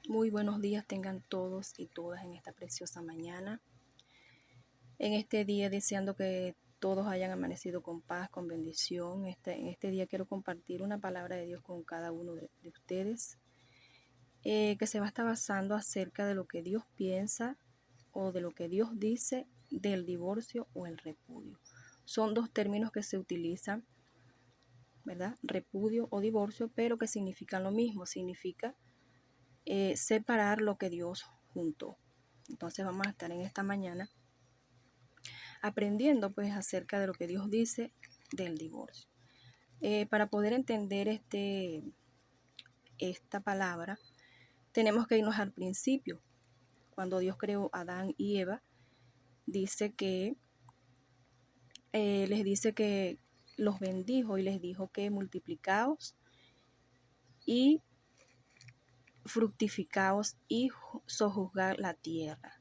Muy buenos días tengan todos y todas en esta preciosa mañana. En este día deseando que todos hayan amanecido con paz, con bendición. En este día quiero compartir una palabra de Dios con cada uno de ustedes que se va a estar basando acerca de lo que Dios piensa o de lo que Dios dice del divorcio o el repudio. Son dos términos que se utilizan, ¿verdad? Repudio o divorcio, pero que significan lo mismo. Significa separar lo que Dios juntó. Entonces vamos a estar en esta mañana aprendiendo pues acerca de lo que Dios dice del divorcio. Para poder entender esta palabra, tenemos que irnos al principio. Cuando Dios creó a Adán y Eva, dice que les dice que los bendijo y les dijo que multiplicaos y fructificaos y sojuzgar la tierra,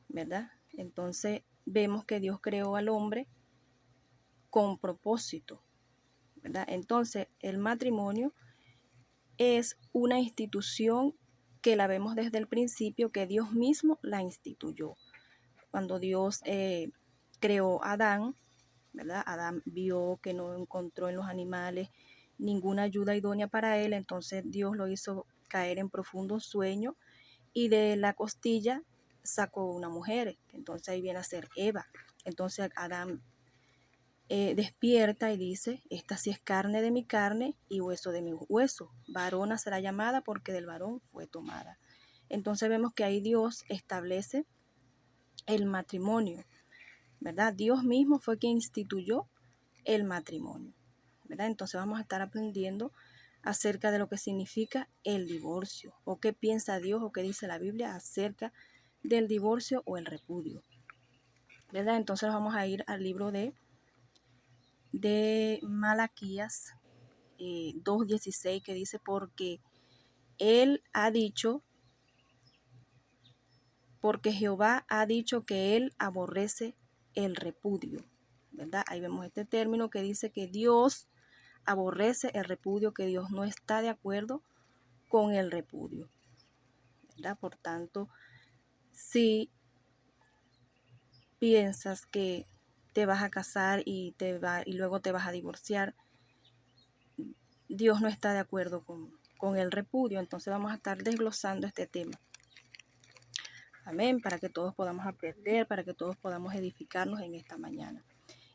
¿verdad? Entonces vemos que Dios creó al hombre con propósito, ¿verdad? Entonces el matrimonio es una institución que la vemos desde el principio, que Dios mismo la instituyó. Cuando Dios creó a Adán, ¿verdad? Adán vio que no encontró en los animales ninguna ayuda idónea para él, entonces Dios lo hizo caer en profundo sueño y de la costilla sacó una mujer, entonces ahí viene a ser Eva. Entonces Adán despierta y dice, esta sí es carne de mi carne y hueso de mi hueso, varona será llamada porque del varón fue tomada. Entonces vemos que ahí Dios establece el matrimonio, ¿verdad? Dios mismo fue quien instituyó el matrimonio, ¿verdad? Entonces vamos a estar aprendiendo acerca de lo que significa el divorcio, o qué piensa Dios o qué dice la Biblia acerca del divorcio o el repudio, ¿verdad? Entonces vamos a ir al libro de Malaquías 2:16, que dice, porque Jehová ha dicho que él aborrece el repudio, ¿verdad? Ahí vemos este término que dice que Dios aborrece el repudio, que Dios no está de acuerdo con el repudio, ¿verdad? Por tanto, si piensas que te vas a casar y luego te vas a divorciar, Dios no está de acuerdo con el repudio. Entonces vamos a estar desglosando este tema. Amén, para que todos podamos aprender, para que todos podamos edificarnos en esta mañana.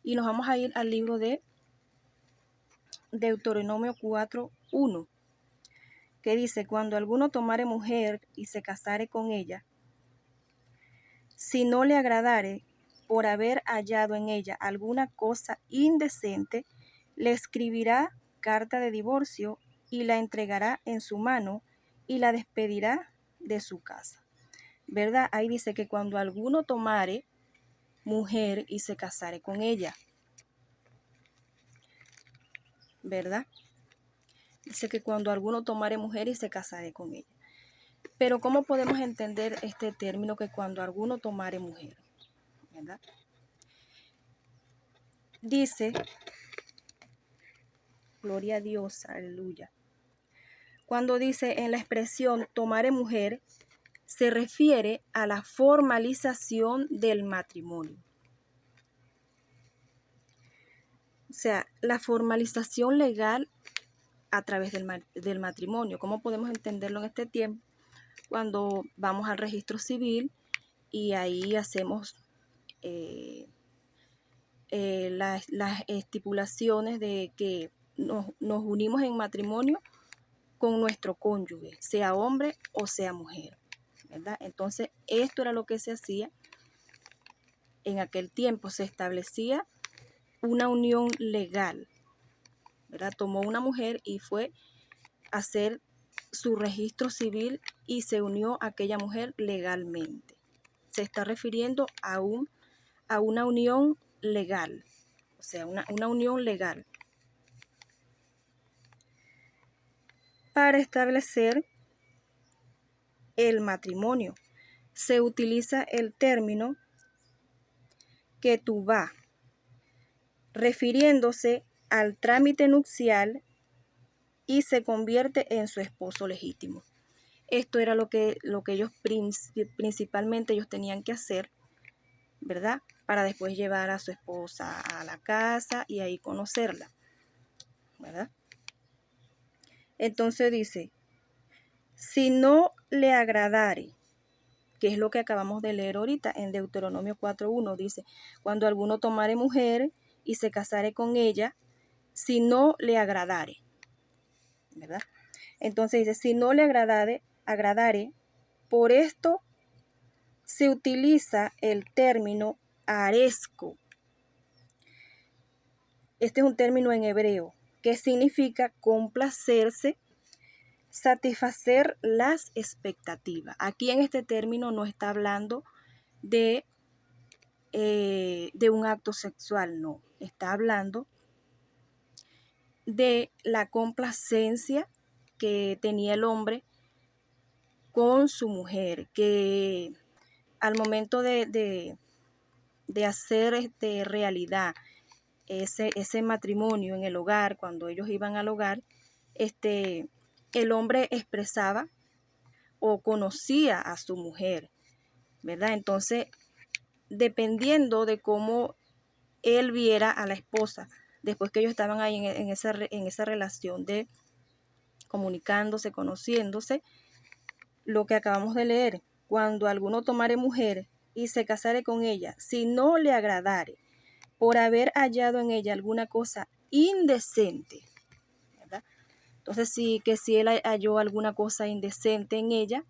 Y nos vamos a ir al libro de Deuteronomio 4:1, que dice, cuando alguno tomare mujer y se casare con ella, si no le agradare por haber hallado en ella alguna cosa indecente, le escribirá carta de divorcio y la entregará en su mano y la despedirá de su casa. ¿Verdad? Ahí dice que cuando alguno tomare mujer y se casare con ella, ¿verdad? Dice que cuando alguno tomare mujer y se casare con ella. Pero ¿cómo podemos entender este término que cuando alguno tomare mujer? ¿Verdad? Dice, gloria a Dios, aleluya. Cuando dice en la expresión tomare mujer, se refiere a la formalización del matrimonio. O sea, la formalización legal a través del matrimonio. ¿Cómo podemos entenderlo en este tiempo? Cuando vamos al registro civil y ahí hacemos las estipulaciones de que nos unimos en matrimonio con nuestro cónyuge, sea hombre o sea mujer, ¿verdad? Entonces, esto era lo que se hacía en aquel tiempo. Se establecía una unión legal, ¿verdad? Tomó una mujer y fue a hacer su registro civil y se unió a aquella mujer legalmente. Se está refiriendo a una unión legal, o sea, una unión legal. Para establecer el matrimonio se utiliza el término ketubá, refiriéndose al trámite nupcial, y se convierte en su esposo legítimo. esto era lo que ellos principalmente ellos tenían que hacer, ¿verdad? Para después llevar a su esposa a la casa y ahí conocerla, ¿verdad? Entonces dice, si no le agradare, que es lo que acabamos de leer ahorita en Deuteronomio 4:1, dice, cuando alguno tomare mujer y se casare con ella, si no le agradare, ¿verdad? Entonces dice, si no le agradare, por esto se utiliza el término aresco. Este es un término en hebreo que significa complacerse, satisfacer las expectativas. Aquí en este término no está hablando de un acto sexual, no. Está hablando de la complacencia que tenía el hombre con su mujer, que al momento de hacer realidad ese matrimonio en el hogar, cuando ellos iban al hogar, el hombre expresaba o conocía a su mujer, ¿verdad? Entonces, dependiendo de cómo él viera a la esposa, después que ellos estaban ahí en esa relación de comunicándose, conociéndose, lo que acabamos de leer, cuando alguno tomare mujer y se casare con ella, si no le agradare, por haber hallado en ella alguna cosa indecente, ¿verdad? Entonces, si él halló alguna cosa indecente en ella,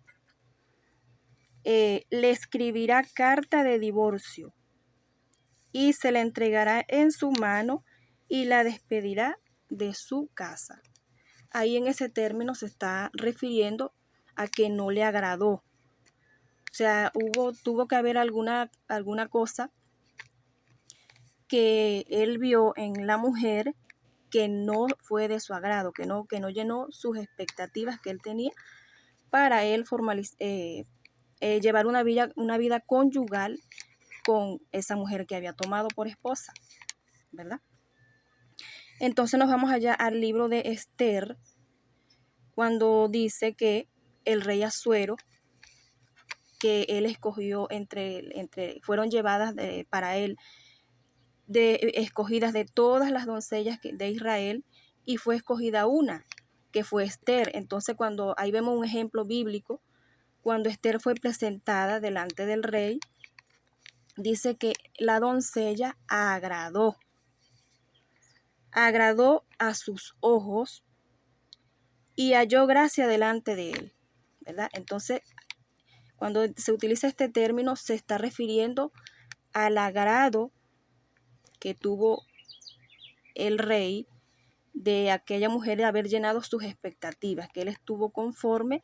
le escribirá carta de divorcio y se la entregará en su mano y la despedirá de su casa. Ahí en ese término se está refiriendo a que no le agradó. O sea, tuvo que haber alguna cosa que él vio en la mujer que no fue de su agrado, que no llenó sus expectativas que él tenía para él llevar una vida conyugal con esa mujer que había tomado por esposa, ¿verdad? Entonces nos vamos allá al libro de Esther, cuando dice que el rey Asuero, que él escogió fueron llevadas para él, escogidas de todas las doncellas de Israel, y fue escogida una, que fue Esther. Entonces cuando ahí vemos un ejemplo bíblico, cuando Esther fue presentada delante del rey, dice que la doncella agradó a sus ojos y halló gracia delante de él, ¿verdad? Entonces, cuando se utiliza este término, se está refiriendo al agrado que tuvo el rey de aquella mujer de haber llenado sus expectativas, que él estuvo conforme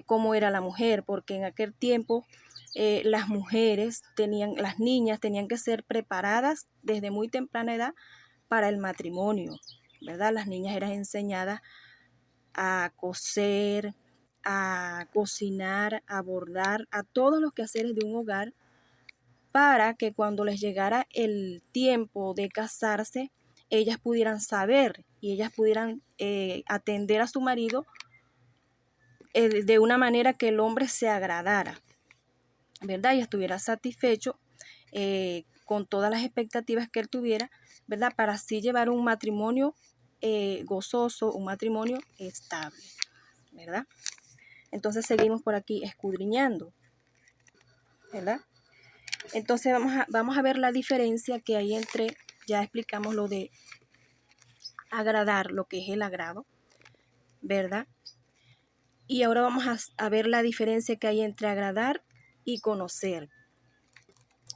cómo era la mujer, porque en aquel tiempo las niñas tenían que ser preparadas desde muy temprana edad para el matrimonio, ¿verdad? Las niñas eran enseñadas a coser, a cocinar, a bordar, a todos los quehaceres de un hogar, para que cuando les llegara el tiempo de casarse, ellas pudieran saber y ellas pudieran atender a su marido de una manera que el hombre se agradara, ¿verdad? Y estuviera satisfecho con todas las expectativas que él tuviera, ¿verdad? Para así llevar un matrimonio gozoso, un matrimonio estable, ¿verdad? Entonces seguimos por aquí escudriñando, ¿verdad? Entonces vamos a ver la diferencia que hay entre, ya explicamos lo de agradar, lo que es el agrado, ¿verdad? Y ahora vamos a ver la diferencia que hay entre agradar y conocer.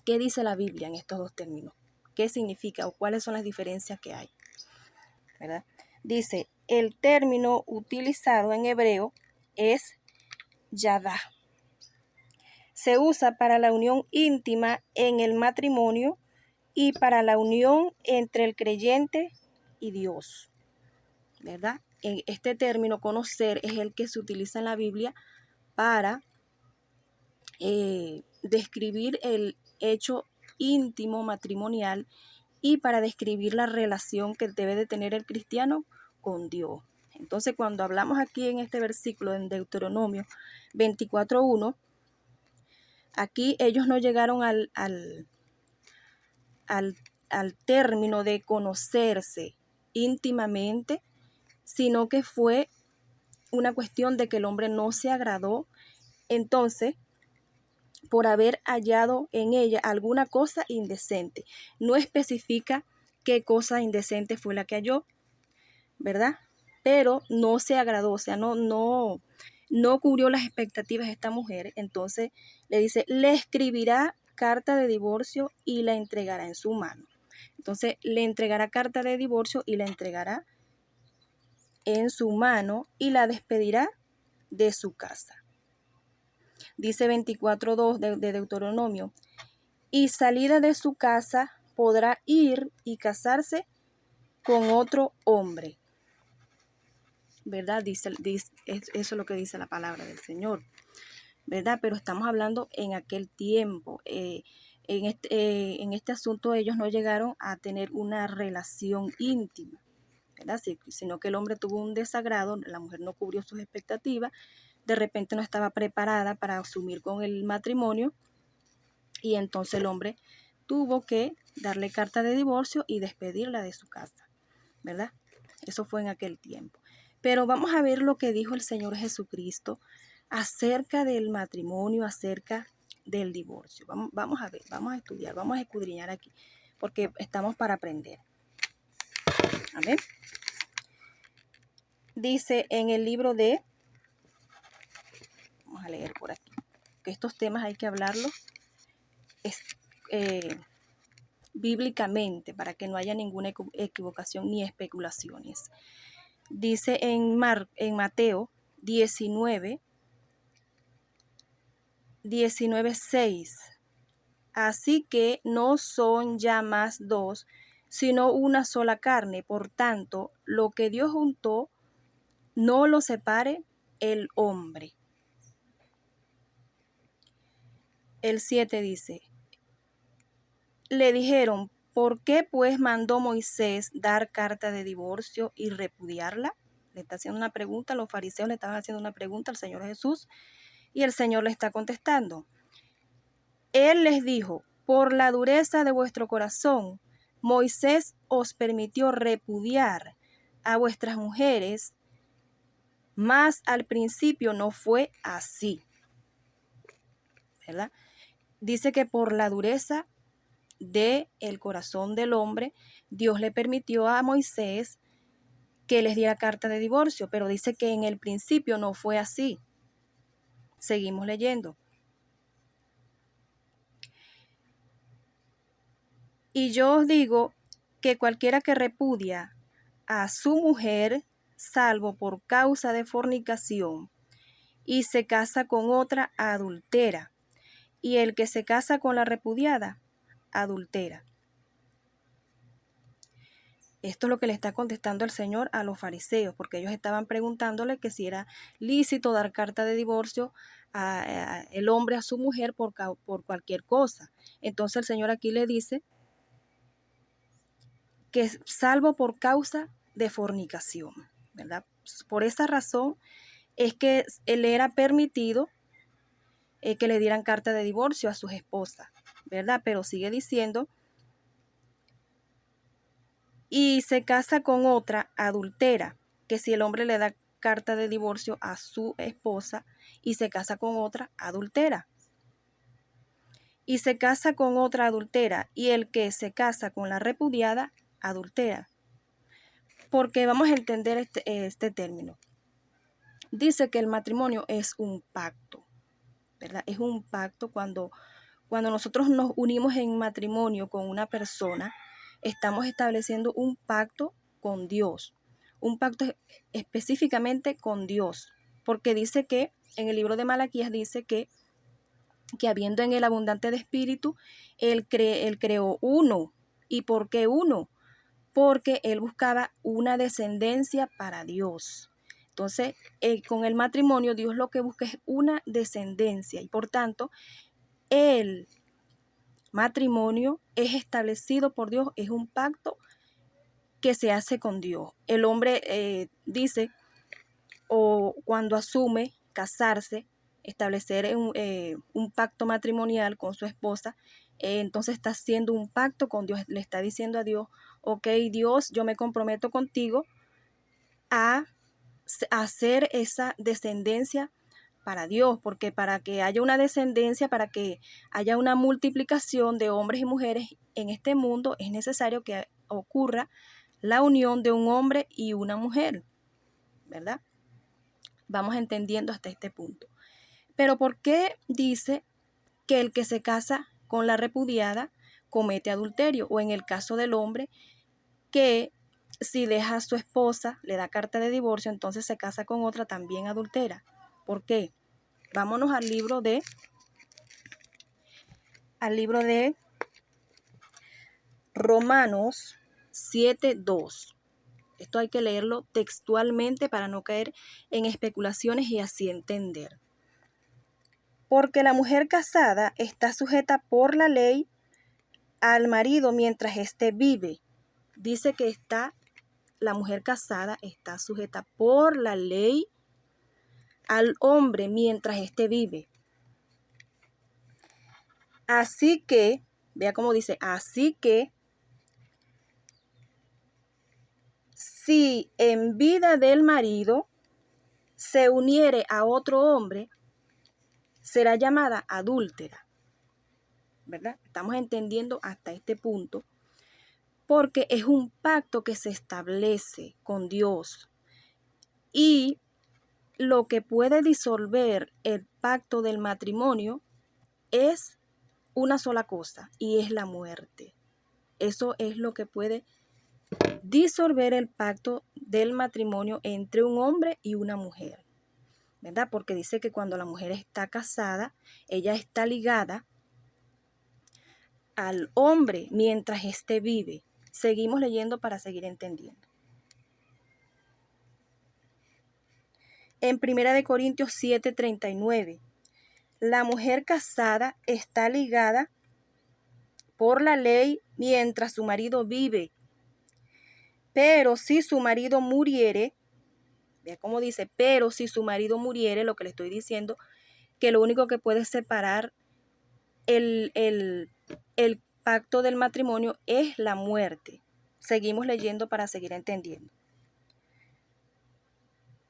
¿Qué dice la Biblia en estos dos términos? ¿Qué significa o cuáles son las diferencias que hay? ¿Verdad? Dice, el término utilizado en hebreo es yadá. Se usa para la unión íntima en el matrimonio y para la unión entre el creyente y Dios, ¿verdad? Este término conocer es el que se utiliza en la Biblia para describir el hecho íntimo matrimonial y para describir la relación que debe de tener el cristiano con Dios, Entonces, cuando hablamos aquí en este versículo, en Deuteronomio 24:1, aquí ellos no llegaron al término de conocerse íntimamente, sino que fue una cuestión de que el hombre no se agradó, entonces, por haber hallado en ella alguna cosa indecente. No especifica qué cosa indecente fue la que halló, ¿verdad? Pero no se agradó, o sea, no cubrió las expectativas de esta mujer. Entonces le dice, le escribirá carta de divorcio y la entregará en su mano. Entonces le entregará carta de divorcio y la entregará en su mano y la despedirá de su casa. Dice 24:2 de Deuteronomio, y salida de su casa podrá ir y casarse con otro hombre. ¿Verdad? Eso es lo que dice la palabra del Señor, ¿verdad? Pero estamos hablando en aquel tiempo. En este asunto ellos no llegaron a tener una relación íntima, ¿verdad? Sino que el hombre tuvo un desagrado, la mujer no cubrió sus expectativas, de repente no estaba preparada para asumir con el matrimonio y entonces el hombre tuvo que darle carta de divorcio y despedirla de su casa, ¿verdad? Eso fue en aquel tiempo. Pero vamos a ver lo que dijo el Señor Jesucristo acerca del matrimonio, acerca del divorcio. Vamos a ver, vamos a estudiar, vamos a escudriñar aquí, porque estamos para aprender. Amén. Dice en el libro de, vamos a leer por aquí, que estos temas hay que hablarlos bíblicamente para que no haya ninguna equivocación ni especulaciones. Dice en Mateo 19:6, así que no son ya más dos, sino una sola carne. Por tanto, lo que Dios juntó, no lo separe el hombre. El 7 dice, le dijeron, ¿por qué pues mandó Moisés dar carta de divorcio y repudiarla? Le está haciendo una pregunta, los fariseos le estaban haciendo una pregunta al Señor Jesús y el Señor le está contestando. Él les dijo, por la dureza de vuestro corazón, Moisés os permitió repudiar a vuestras mujeres, mas al principio no fue así, ¿verdad? Dice que por la dureza del corazón del hombre, Dios le permitió a Moisés que les diera carta de divorcio, pero dice que en el principio no fue así. Seguimos leyendo. Y yo os digo que cualquiera que repudia a su mujer, salvo por causa de fornicación, y se casa con otra, adultera, y el que se casa con la repudiada, adultera. Esto es lo que le está contestando el Señor a los fariseos, porque ellos estaban preguntándole que si era lícito dar carta de divorcio a el hombre a su mujer por cualquier cosa. Entonces el Señor aquí le dice que salvo por causa de fornicación, ¿verdad? Por esa razón es que le era permitido que le dieran carta de divorcio a sus esposas, ¿verdad? Pero sigue diciendo, y se casa con otra adultera, que si el hombre le da carta de divorcio a su esposa y se casa con otra adultera, y se casa con otra adultera, y el que se casa con la repudiada, adultera. Porque vamos a entender este término. Dice que el matrimonio es un pacto, ¿verdad? Es un pacto cuando nosotros nos unimos en matrimonio con una persona, estamos estableciendo un pacto con Dios, un pacto específicamente con Dios, porque dice que en el libro de Malaquías dice que habiendo en él abundante de espíritu, él creó uno. ¿Y por qué uno? Porque él buscaba una descendencia para Dios. Entonces, con el matrimonio, Dios lo que busca es una descendencia y por tanto, el matrimonio es establecido por Dios, es un pacto que se hace con Dios. El hombre dice o cuando asume casarse, establecer un pacto matrimonial con su esposa, entonces está haciendo un pacto con Dios, le está diciendo a Dios, ok, Dios, yo me comprometo contigo a hacer esa descendencia para Dios, porque para que haya una descendencia, para que haya una multiplicación de hombres y mujeres en este mundo, es necesario que ocurra la unión de un hombre y una mujer, ¿verdad? Vamos entendiendo hasta este punto. Pero ¿por qué dice que el que se casa con la repudiada comete adulterio? O en el caso del hombre, que si deja a su esposa, le da carta de divorcio, entonces se casa con otra, también adultera. ¿Por qué? Vámonos al libro de Romanos 7:2. Esto hay que leerlo textualmente para no caer en especulaciones y así entender. Porque la mujer casada está sujeta por la ley al marido mientras éste vive. Dice que la mujer casada está sujeta por la ley al hombre mientras éste vive. Así que, vea cómo dice, así que si en vida del marido se uniere a otro hombre, será llamada adúltera, ¿verdad? Estamos entendiendo hasta este punto, porque es un pacto que se establece con Dios y lo que puede disolver el pacto del matrimonio es una sola cosa y es la muerte. Eso es lo que puede disolver el pacto del matrimonio entre un hombre y una mujer, ¿verdad? Porque dice que cuando la mujer está casada, ella está ligada al hombre mientras éste vive. Seguimos leyendo para seguir entendiendo. En 1 Corintios 7:39, la mujer casada está ligada por la ley mientras su marido vive. Pero si su marido muriere, vea cómo dice, pero si su marido muriere, lo que le estoy diciendo, que lo único que puede separar el pacto del matrimonio es la muerte. Seguimos leyendo para seguir entendiendo.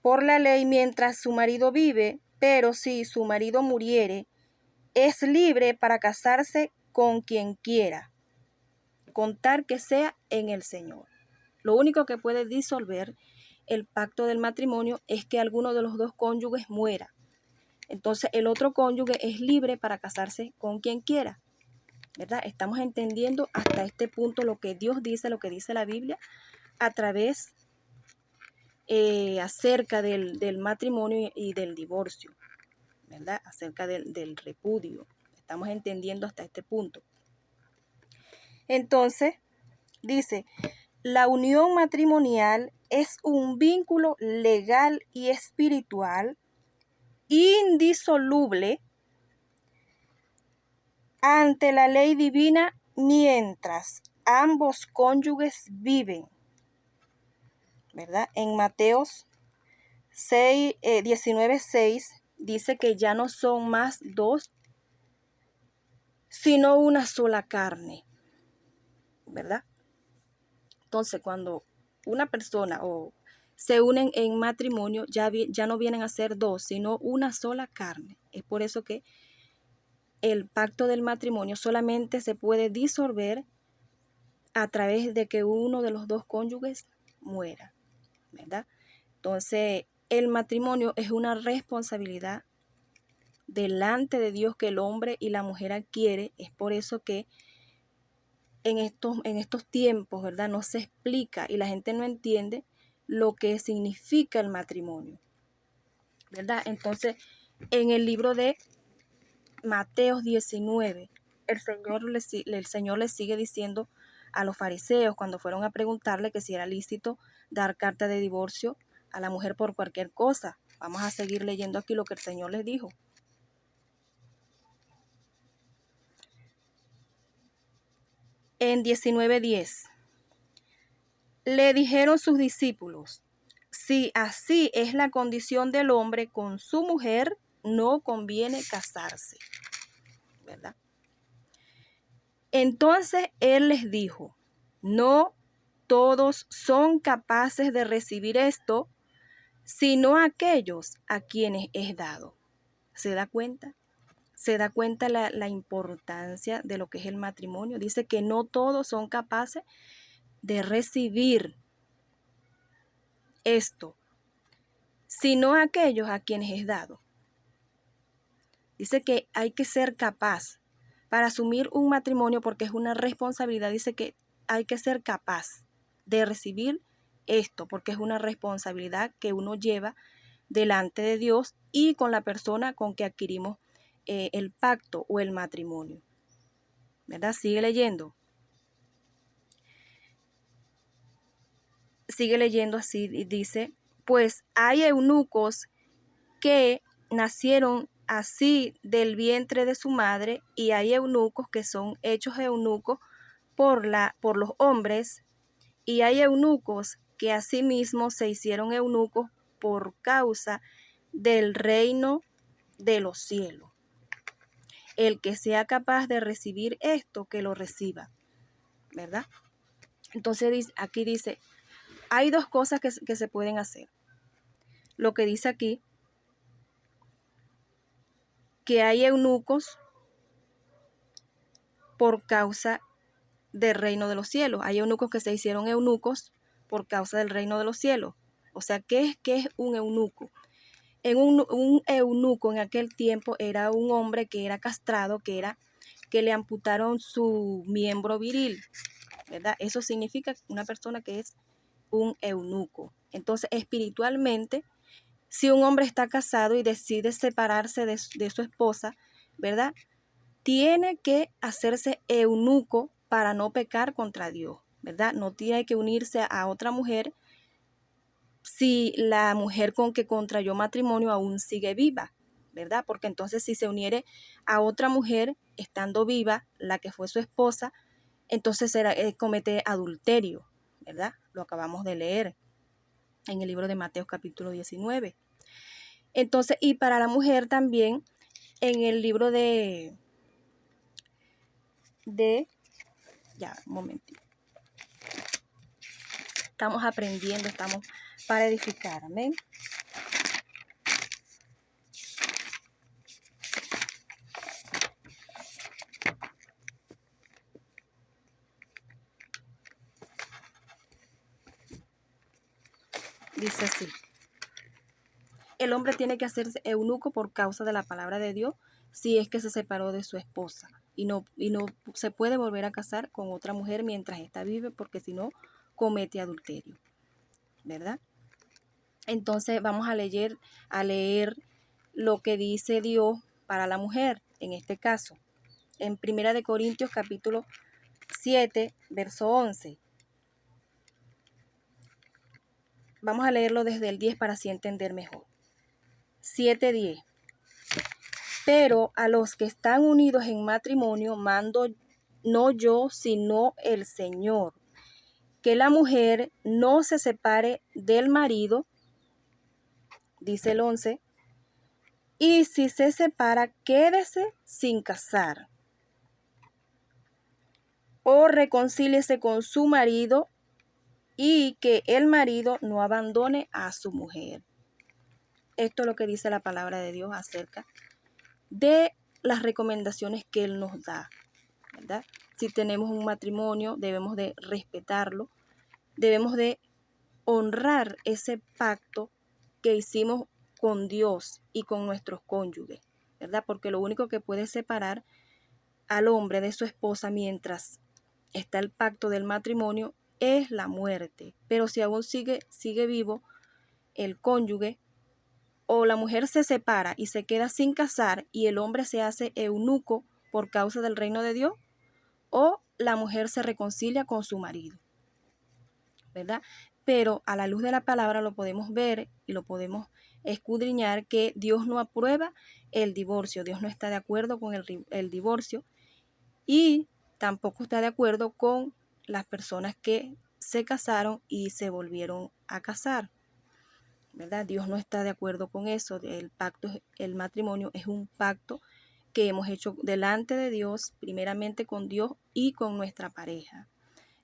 Por la ley mientras su marido vive, pero si su marido muriere, es libre para casarse con quien quiera, contar que sea en el Señor. Lo único que puede disolver el pacto del matrimonio es que alguno de los dos cónyuges muera. Entonces el otro cónyuge es libre para casarse con quien quiera, ¿verdad? Estamos entendiendo hasta este punto lo que Dios dice, lo que dice la Biblia a través acerca del matrimonio y del divorcio, ¿verdad? Acerca del repudio. Estamos entendiendo hasta este punto. Entonces, dice, la unión matrimonial es un vínculo legal y espiritual indisoluble ante la ley divina mientras ambos cónyuges viven, ¿verdad? En Mateos 19:6 dice que ya no son más dos, sino una sola carne, ¿verdad? Entonces, cuando una persona se unen en matrimonio, ya no vienen a ser dos, sino una sola carne. Es por eso que el pacto del matrimonio solamente se puede disolver a través de que uno de los dos cónyuges muera, ¿verdad? Entonces, el matrimonio es una responsabilidad delante de Dios que el hombre y la mujer adquiere. Es por eso que en estos tiempos, ¿verdad? No se explica y la gente no entiende lo que significa el matrimonio, ¿verdad? Entonces, en el libro de Mateo 19, el Señor le sigue diciendo a los fariseos cuando fueron a preguntarle que si era lícito dar carta de divorcio a la mujer por cualquier cosa. Vamos a seguir leyendo aquí lo que el Señor les dijo. En 19:10, le dijeron sus discípulos, si así es la condición del hombre con su mujer, no conviene casarse, ¿verdad? Entonces él les dijo, no todos son capaces de recibir esto, sino aquellos a quienes es dado. ¿Se da cuenta? ¿Se da cuenta la importancia de lo que es el matrimonio? Dice que no todos son capaces de recibir esto, sino aquellos a quienes es dado. Dice que hay que ser capaz para asumir un matrimonio porque es una responsabilidad. Dice que hay que ser capaz de recibir esto porque es una responsabilidad que uno lleva delante de Dios y con la persona con que adquirimos el pacto o el matrimonio. ¿Verdad? Sigue leyendo. Sigue leyendo así y dice, pues hay eunucos que nacieron así del vientre de su madre y hay eunucos que son hechos eunucos por los hombres y hay eunucos que asimismo se hicieron eunucos por causa del reino de los cielos. El que sea capaz de recibir esto, que lo reciba, ¿verdad? Entonces aquí dice, hay dos cosas que se pueden hacer. Lo que dice aquí, que hay eunucos por causa del reino de los cielos. Hay eunucos que se hicieron eunucos por causa del reino de los cielos. O sea, ¿qué es un eunuco? Un eunuco en aquel tiempo era un hombre que era castrado, que le amputaron su miembro viril, ¿verdad? Eso significa una persona que es un eunuco. Entonces, espiritualmente, si un hombre está casado y decide separarse de su esposa, ¿verdad? Tiene que hacerse eunuco para no pecar contra Dios, ¿verdad? No tiene que unirse a otra mujer si la mujer con que contrayó matrimonio aún sigue viva, ¿verdad? Porque entonces si se uniere a otra mujer estando viva, la que fue su esposa, entonces comete adulterio, ¿verdad? Lo acabamos de leer en el libro de Mateo capítulo 19. Entonces, y para la mujer también, en el libro ya, un momentito. Estamos aprendiendo, estamos para edificar, amén. Dice así, el hombre tiene que hacerse eunuco por causa de la palabra de Dios si es que se separó de su esposa y no se puede volver a casar con otra mujer mientras ésta vive porque si no comete adulterio, ¿verdad? Entonces vamos a leer lo que dice Dios para la mujer en este caso. En 1 Corintios capítulo 7, verso 11. Vamos a leerlo desde el 10 para así entender mejor. 7:10. Pero a los que están unidos en matrimonio mando no yo, sino el Señor, que la mujer no se separe del marido, dice el 11, y si se separa, quédese sin casar, o reconcíliese con su marido, y que el marido no abandone a su mujer. Esto es lo que dice la palabra de Dios acerca de las recomendaciones que Él nos da, ¿verdad? Si tenemos un matrimonio, debemos de respetarlo, debemos de honrar ese pacto que hicimos con Dios y con nuestros cónyuges, ¿verdad? Porque lo único que puede separar al hombre de su esposa mientras está el pacto del matrimonio es la muerte. Pero si aún sigue vivo el cónyuge, o la mujer se separa y se queda sin casar y el hombre se hace eunuco por causa del reino de Dios, o la mujer se reconcilia con su marido, ¿verdad? Pero a la luz de la palabra lo podemos ver y lo podemos escudriñar que Dios no aprueba el divorcio, Dios no está de acuerdo con el divorcio y tampoco está de acuerdo con las personas que se casaron y se volvieron a casar. ¿verdad? Dios no está de acuerdo con eso. El matrimonio es un pacto que hemos hecho delante de Dios, primeramente con Dios y con nuestra pareja.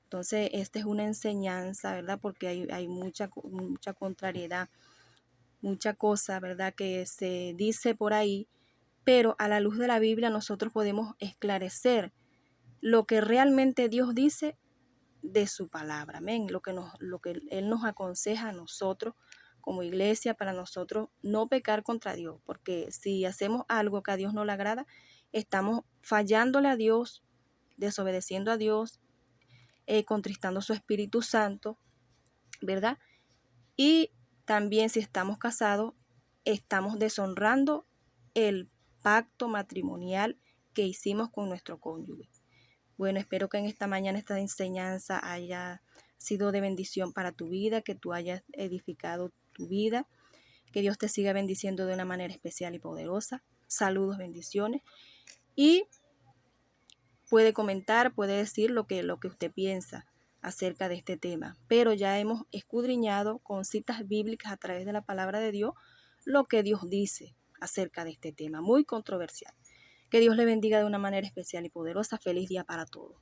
Entonces, esta es una enseñanza, ¿verdad? Porque hay mucha contrariedad, mucha cosa, ¿verdad? Que se dice por ahí, pero a la luz de la Biblia nosotros podemos esclarecer lo que realmente Dios dice de su palabra, amén. Lo que Él nos aconseja a nosotros como iglesia, para nosotros no pecar contra Dios, porque si hacemos algo que a Dios no le agrada, estamos fallándole a Dios, desobedeciendo a Dios, contristando su Espíritu Santo, ¿verdad? Y también si estamos casados, estamos deshonrando el pacto matrimonial que hicimos con nuestro cónyuge. Bueno, espero que en esta mañana esta enseñanza haya sido de bendición para tu vida, que tú hayas edificado tu vida, que Dios te siga bendiciendo de una manera especial y poderosa. Saludos, bendiciones. Y puede comentar, puede decir lo que usted piensa acerca de este tema. Pero ya hemos escudriñado con citas bíblicas a través de la palabra de Dios lo que Dios dice acerca de este tema, muy controversial. Que Dios le bendiga de una manera especial y poderosa. Feliz día para todos.